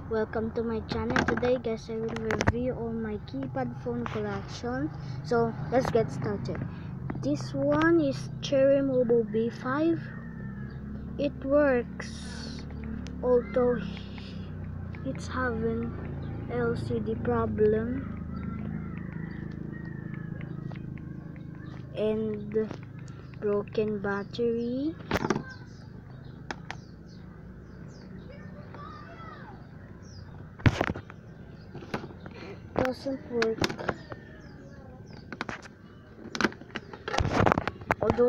Welcome to my channel. Today guys, I will review all my keypad phone collection. So let's get started. This one is Cherry Mobile B5. It works, although it's having LCD problem and broken battery. Doesn't work. Although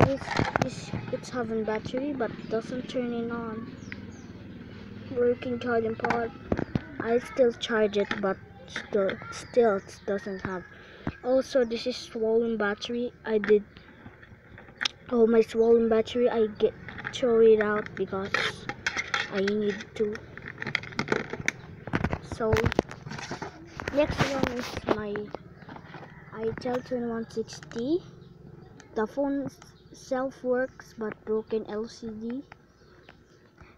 it's having battery, but doesn't turn it on. Working charging port. I still charge it, but still it doesn't have. Also, this is swollen battery. My swollen battery. I throw it out because I need to. So next one is my itel 2160. The phone itself works, but broken LCD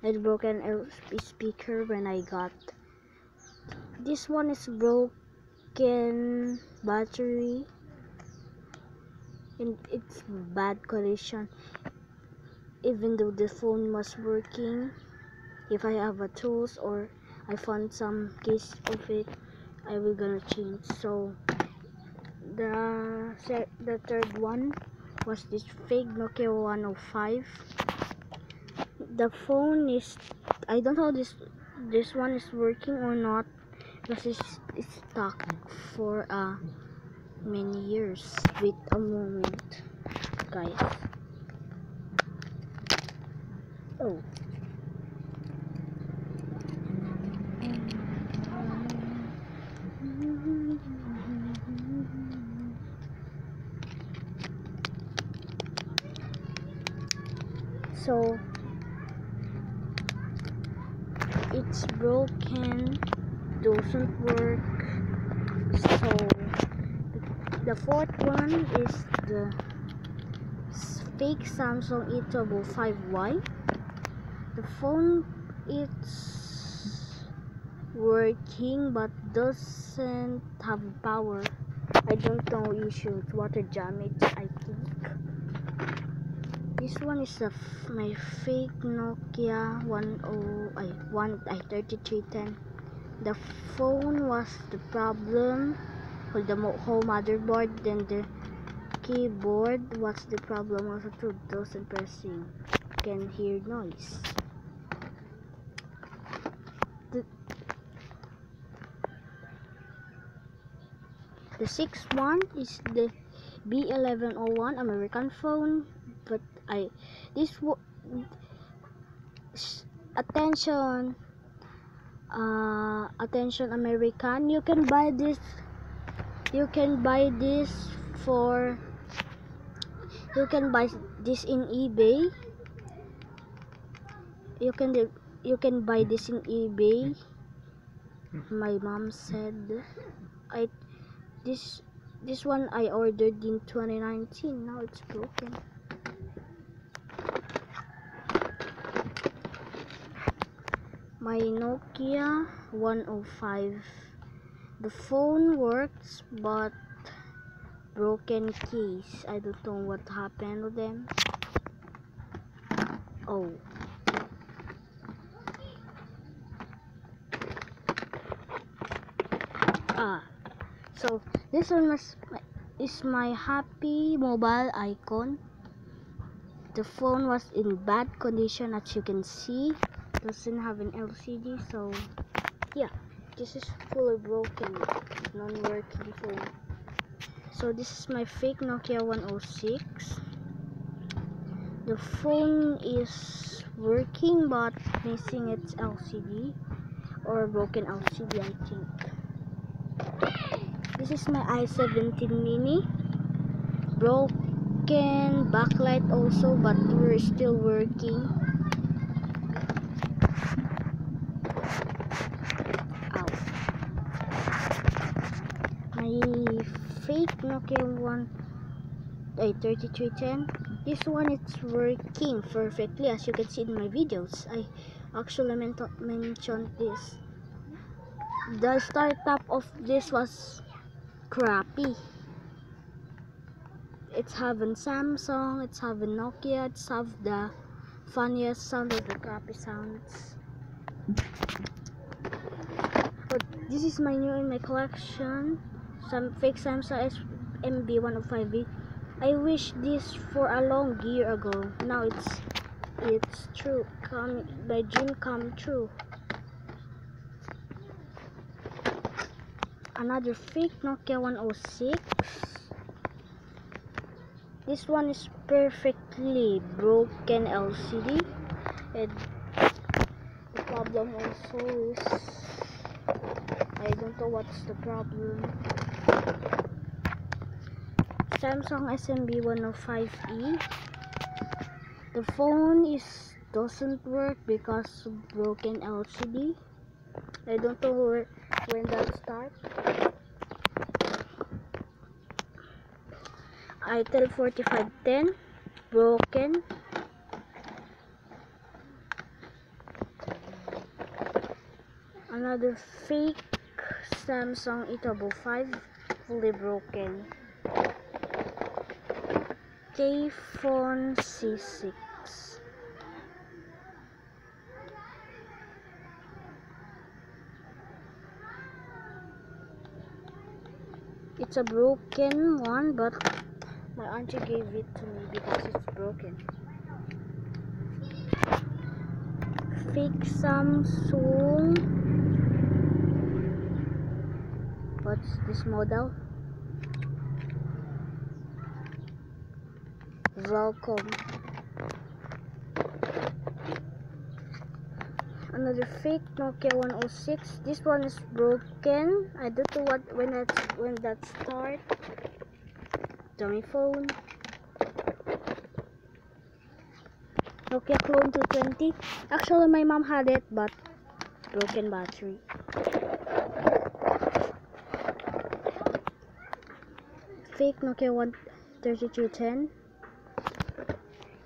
and broken speaker when I got. This one is broken battery and it's bad condition. Even though the phone was working, if I have a tools or I found some case of it, I will gonna change. So the third one was this fake Nokia 105. The phone is, I don't know this one is working or not because it's stuck for many years. Wait a moment, guys. Oh. So it's broken, doesn't work. So the fourth one is the fake Samsung E5Y. The phone it's working but doesn't have power. I don't know issue. It's water damage, I think. This one is my fake Nokia 3310. The phone was the problem for the whole motherboard, then the keyboard. What's the problem? Also, 2000 pressing can hear noise. The sixth one is the B1101 American phone, but attention American, you can buy this in eBay. You can buy this in eBay. My mom said this one I ordered in 2019. Now it's broken. My Nokia 105. The phone works but broken keys. I don't know what happened to them. Oh. So this one is my Happy Mobile icon. The phone was in bad condition, as you can see. Doesn't have an LCD, so yeah, this is fully broken, non-working phone. So this is my fake Nokia 106. The phone is working but missing its LCD or broken LCD, I think. This is my i17 mini. Broken backlight also, but we're still working. My fake Nokia 3310. This one is working perfectly, as you can see in my videos. I actually mentioned this. The startup of this was crappy. It's having Samsung, it's having Nokia, it's have the funniest sound of the crappy sounds. But this is my new in my collection. Some fake Samsung SMB105V. I wish this for a long year ago. Now it's true. My dream come true. Another fake Nokia 106. This one is perfectly broken LCD, and the problem also is I don't know what's the problem. Samsung SMB105E. The phone doesn't work because of broken LCD. I don't know when that starts. ITEL 4510 broken. Another fake Samsung eTurbo 5 fully broken. K-Phone C6. It's a broken one, but my auntie gave it to me because it's broken. Fake Samsung. What's this model? Welcome. Another fake Nokia 106. This one is broken. I don't know when that start. Dummy phone. Nokia Clone 220. Actually, my mom had it, but broken battery. Fake Nokia 13210.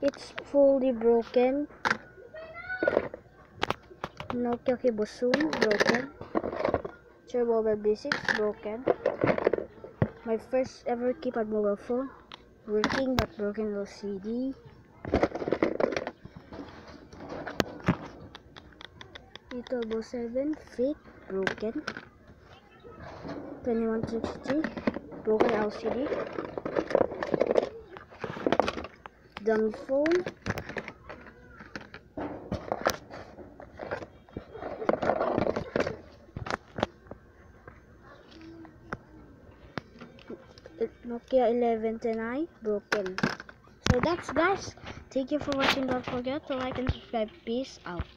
It's fully broken. Nokia Kibosun broken. Turbo B6 broken. My first ever keypad mobile phone working but broken LCD. eTurbo 7 fake broken. 2160 broken LCD. Dummy phone. Nokia 1110i broken. So that's guys. Thank you for watching. Don't forget to like and subscribe. Peace out.